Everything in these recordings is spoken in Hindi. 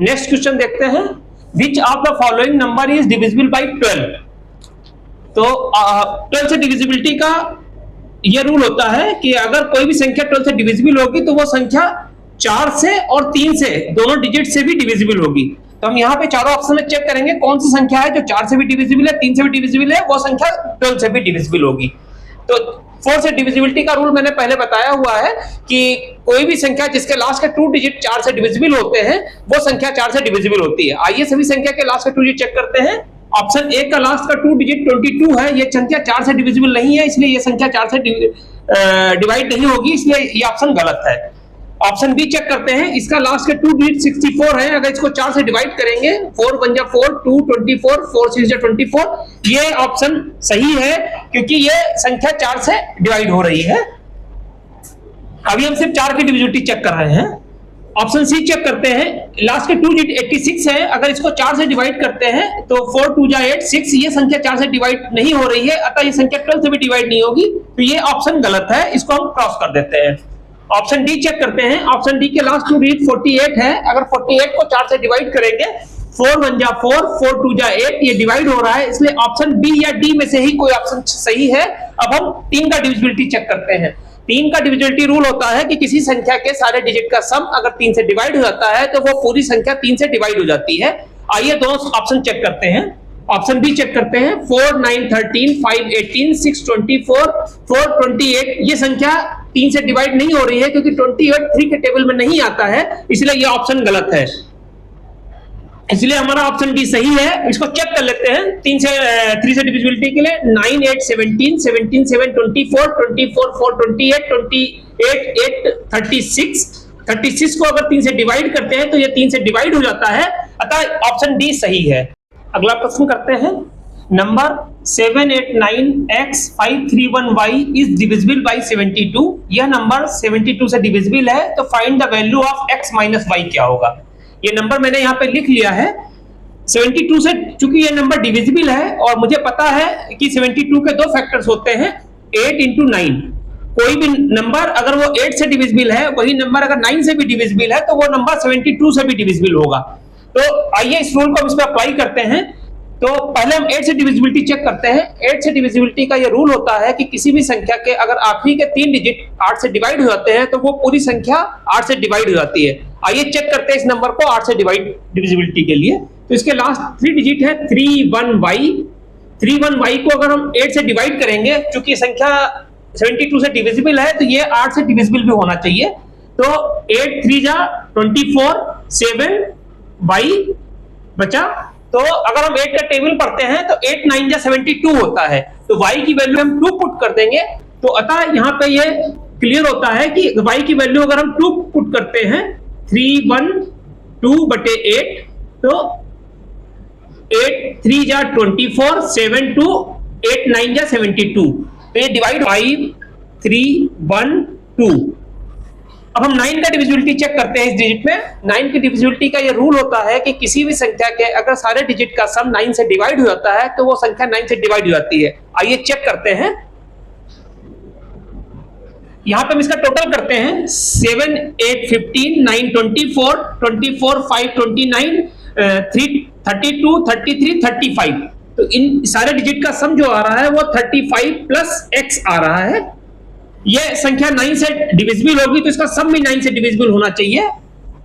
नेक्स्ट क्वेश्चन देखते हैं, which of the following number is divisible by 12। तो 12 से डिविजिबिलिटी का ये रूल होता है कि अगर कोई भी संख्या 12 से डिविजिबल होगी तो वो संख्या 4 से और 3 से दोनों डिजिट से भी डिविजिबल होगी। तो हम यहाँ पे चारों ऑप्शन में चेक करेंगे कौन सी संख्या है जो 4 से भी डिविजिबल है, 3 से भी डिविजिबल है, वो संख्या 12 से भी डिविजिबल होगी। तो 4 से डिविजिबिलिटी का रूल मैंने पहले बताया हुआ है कि कोई भी संख्या जिसके लास्ट के 2 डिजिट 4 से डिविजिबल होते हैं वो संख्या 4 से डिविजिबल होती है। आइए सभी संख्या के लास्ट के 2 डिजिट चेक करते हैं। ऑप्शन ए का लास्ट का 2 डिजिट 22 है, ये संख्या 4 से डिविजिबल नहीं है, इसलिए ये संख्या 4 से डिवाइड नहीं होगी, इसलिए ये ऑप्शन गलत है। ऑप्शन बी चेक करते हैं, इसका लास्ट के 2 डिजिट 64 है, अगर इसको 4 से डिवाइड करेंगे 4 1 जा 4, 2 24, 4 6 जा 24, ये ऑप्शन सही है क्योंकि ये संख्या 4 से डिवाइड हो रही है। अभी हम सिर्फ 4 की डिविजिबिलिटी चेक कर रहे हैं। ऑप्शन सी चेक करते हैं, लास्ट के 2 डिजिट 86 है, अगर इसको 4 से डिवाइड करते हैं तो 4 2 जा 8 6, ये संख्या 4 से डिवाइड नहीं हो रही है, अतः ये संख्या 12 से भी डिवाइड नहीं होगी, तो ये ऑप्शन गलत है, इसको हम क्रॉस कर देते हैं। ऑप्शन डी चेक करते हैं, ऑप्शन डी के लास्ट 2 डिजिट 48 है, अगर 48 को 4 से डिवाइड करेंगे 4 1 जा 4, 4 2 जा 8, ये डिवाइड हो रहा है, इसलिए ऑप्शन बी या डी में से ही कोई ऑप्शन सही है। अब हम 3 का डिविजिबिलिटी चेक करते हैं। 3 का डिविजिबिलिटी रूल होता है कि किसी संख्या के सारे डिजिट का सम अगर 3 से डिवाइड हो जाता है तो वो पूरी संख्या 3 से डिवाइड हो जाती है। आइए दोनों ऑप्शन चेक करते हैं। ऑप्शन बी चेक करते हैं, 4 9 13, 5 18, 6 24, 4 28, ये संख्या 3 से डिवाइड नहीं हो रही है क्योंकि 28 3 के टेबल में नहीं आता है, इसलिए ये ऑप्शन गलत है, इसलिए हमारा ऑप्शन डी सही है। इसको चेक कर लेते हैं 3 से डिविजिबिलिटी के लिए। 9 8 17, 17 7 24, 24 4 28, 28 8 36, 36 को अगर 3 से डिवाइड करते हैं तो ये 3 से डिवाइड हो जाता है, अतः ऑप्शन डी सही है। अगला प्रश्न करते हैं, number 789x531y is divisible bye 72। यह नंबर 72 से डिविजिबल है, तो find the value of x minus y क्या होगा। ये नंबर मैंने यहाँ पे लिख लिया है 72 से, चूंकि ये नंबर डिविजिबल है और मुझे पता है कि 72 के 2 फैक्टर्स होते हैं 8 into 9। कोई भी नंबर अगर वो 8 से डिविजिबल है, वही नंबर अगर 9 से भी डिविजिबल है तो वो नंबर 72 से भी डिविजिबल होगा। तो आइए इस रूल को हम इस पे अप्लाई करते हैं। तो पहले हम 8 से डिविजिबिलिटी चेक करते हैं। 8 से डिविजिबिलिटी का ये रूल होता है कि किसी भी संख्या के अगर आखिरी के 3 डिजिट 8 से डिवाइड हो जाते हैं तो वो पूरी संख्या 8 से डिवाइड हो जाती है। आइए चेक करते हैं इस नंबर को 8 से डिविजिबिलिटी के लिए। तो इसके लास्ट 3 डिजिट है 31y। 31y को अगर हम 8 से डिवाइड करेंगे, चूंकि संख्या 72 से डिविजिबल है तो ये 8 से डिविजिबल भी होना चाहिए। तो 8 3 जा 24, 7 y बचा। तो अगर हम 8 का टेबल पढ़ते हैं तो 8 9 जा 72 होता है, तो y की वैल्यू हम 2 पुट कर देंगे। तो अतः यहाँ पे ये क्लियर होता है कि y की वैल्यू अगर हम 2 पुट करते हैं 312/8, तो 8 3 जा 24, 7 2, 8 9 जा 72, तो ये डिवाइड 5 3 1 2। अब हम 9 का डिविजिबिलिटी चेक करते हैं इस डिजिट में। 9 की डिविजिबिलिटी का ये रूल होता है कि किसी भी संख्या के अगर सारे डिजिट का सम 9 से डिवाइड हो जाता है तो वो संख्या 9 से डिवाइड हो जाती है। आइए चेक करते हैं। यहां पे हम इसका टोटल करते हैं 7 8 15, 9 24, 24 5 29, 3 32, 33 35। तो इन सारे डिजिट का सम जो आ रहा है वो 35 प्लस x आ रहा है। ये संख्या 9 से डिविजिबल होगी तो इसका सम भी 9 से डिविजिबल होना चाहिए।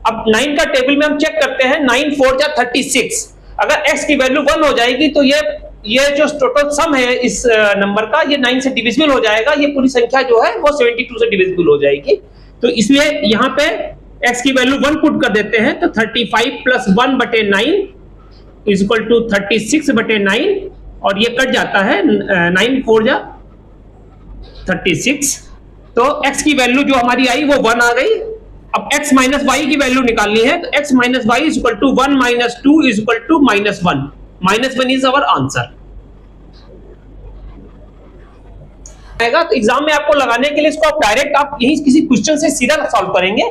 अब 9 का टेबल में हम चेक करते हैं, 9 4 जा 36। अगर x की वैल्यू 1 हो जाएगी तो ये जो टोटल सम है इस नंबर का, ये 9 से डिविजिबल हो जाएगा। ये पूरी संख्या जो है वो 72 से डिविजिबल हो जाएगी। तो इसलिए यहाँ पे x की वैल्यू 1 पुट कर देते हैं, तो 35 प्लस 1/9 इज इक्वल टू 36/9, और ये कट जाता है 9 4 जा 36। तो x की वैल्यू जो हमारी आई वो 1 आ गई। अब x माइनस y की वैल्यू निकालनी है, तो x minus y is equal to 1 minus 2 is equal to -1। -1 is our answer. तो एग्जाम में आपको लगाने के लिए इसको आप डायरेक्ट आप यही किसी क्वेश्चन से सीधा सॉल्व करेंगे,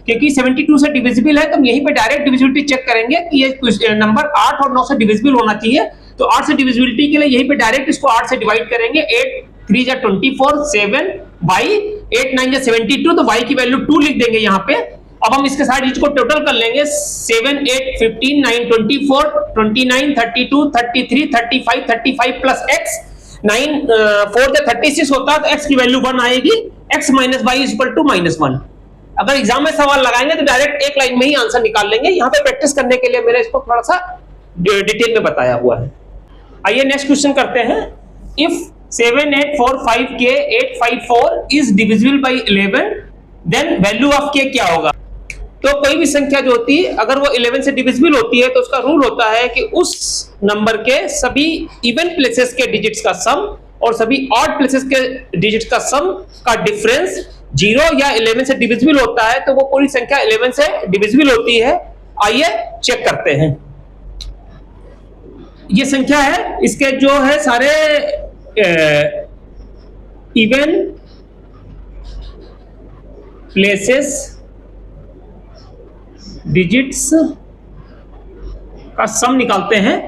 क्योंकि 72 से डिविजिबल है तो हम यहीं पे डायरेक्ट डिविजिबिलिटी चेक करेंगे कि ये नंबर 8 और 9 से डिविजिबल होना चाहिए। तो 8 से डिविजिबिलिटी के लिए यहीं पे डायरेक्ट इसको 8 से डिवाइड करेंगे। 8 3 जा 24, 7 y, 8 9 जा 72, तो y की वैल्यू 2 लिख देंगे यहाँ पे। अब हम इसके साथ को टोटल कर लेंगे 7 8 15 9 24 29 32 33 35 35 प्लस x 9 4 से 36 होता है तो x की वैल्यू 1 आएगी, x minus y is equal to -1। अगर एग्जाम में सवाल लगाएंगे तो डायरेक्ट एक लाइन में ही आंसर निकाल लेंगे। यहाँ पे प्रैक्टिस करने के लिए मैंने इसको थोड़ा सा डिटेल में बताया हुआ है। आइए नेक्स्ट क्वेश्चन करते हैं। If 7845k 854 is divisible by 11 then value of k क्या होगा। तो कोई भी संख्या जो होती है अगर वो 11 से डिविजिबल होती है तो उसका रूल होता है कि उस नंबर के सभी इवन प्लेसेस के डिजिट्स का सम और सभी ऑड प्लेसेस के डिजिट्स का सम का डिफरेंस 0 या 11 से डिविजिबल होता है तो वो पूरी संख्या 11 से डिविजिबल होती है। आइए चेक करते हैं। ये संख्या है, इसके जो है सारे इवन प्लेसेस डिजिट्स का सम निकालते हैं।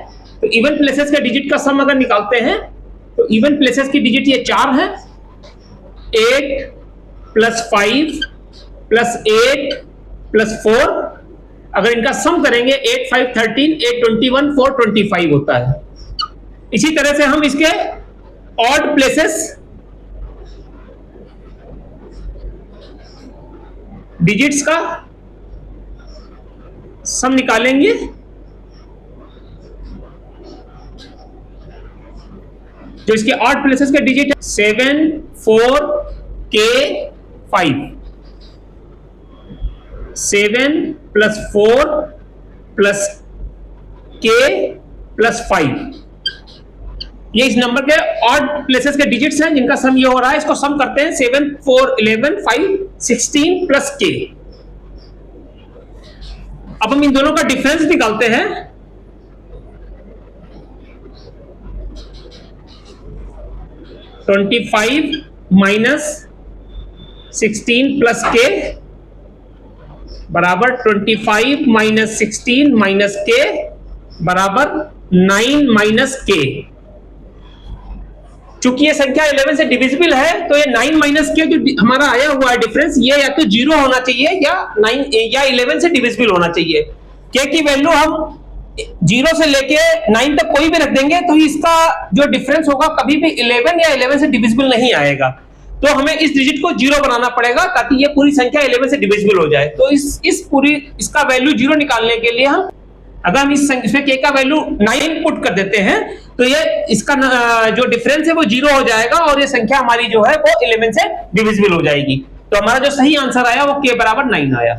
तो इवन प्लेसेस के डिजिट का सम अगर निकालते हैं तो इवन प्लेसेस की डिजिट ये 4 है, 8 प्लस 5 प्लस 8 प्लस 4। अगर इनका सम करेंगे 8 5 13 8 21 4 25 होता है। इसी तरह से हम इसके ऑड प्लेसेस डिजिट्स का सम निकालेंगे। जो इसके ऑड प्लेसेस के डिजिट है 7 4 k 5, 7 plus 4 plus k plus 5, ये इस नंबर के ऑड प्लेसेस के डिजिट्स हैं जिनका सम ये हो रहा है। इसको सम करते हैं 7 4 11 5 16 प्लस k। अब हम इन दोनों का डिफरेंस निकालते हैं। (25 माइनस 16 प्लस के बराबर 25 माइनस 16 माइनस के बराबर 9 माइनस के। चूंकि ये संख्या 11 से डिविजिबल है तो ये 9 माइनस के जो हमारा आया हुआ है डिफरेंस ये या तो 0 होना चाहिए या 9 या 11 से डिविजिबल होना चाहिए। के की वैल्यू हम 0 से लेके 9 तक कोई भी रख देंगे तो इसका जो डिफरेंस होगा कभी भी 11 या 11 से डिविजिबल नहीं आएगा। तो हमें इस डिजिट को 0 बनाना पड़ेगा ताकि ये पूरी संख्या 11 से डिविजिबल हो जाए। तो इसका वैल्यू 0 निकालने के लिए हम अगर हम इसमें k का वैल्यू 9 पुट कर देते हैं तो ये इसका जो डिफरेंस है वो 0 हो जाएगा और ये संख्या हमारी जो है वो 11 से डिविजिबल हो जाएगी। तो हमारा जो सही आंसर आया वो k बराबर 9 आया।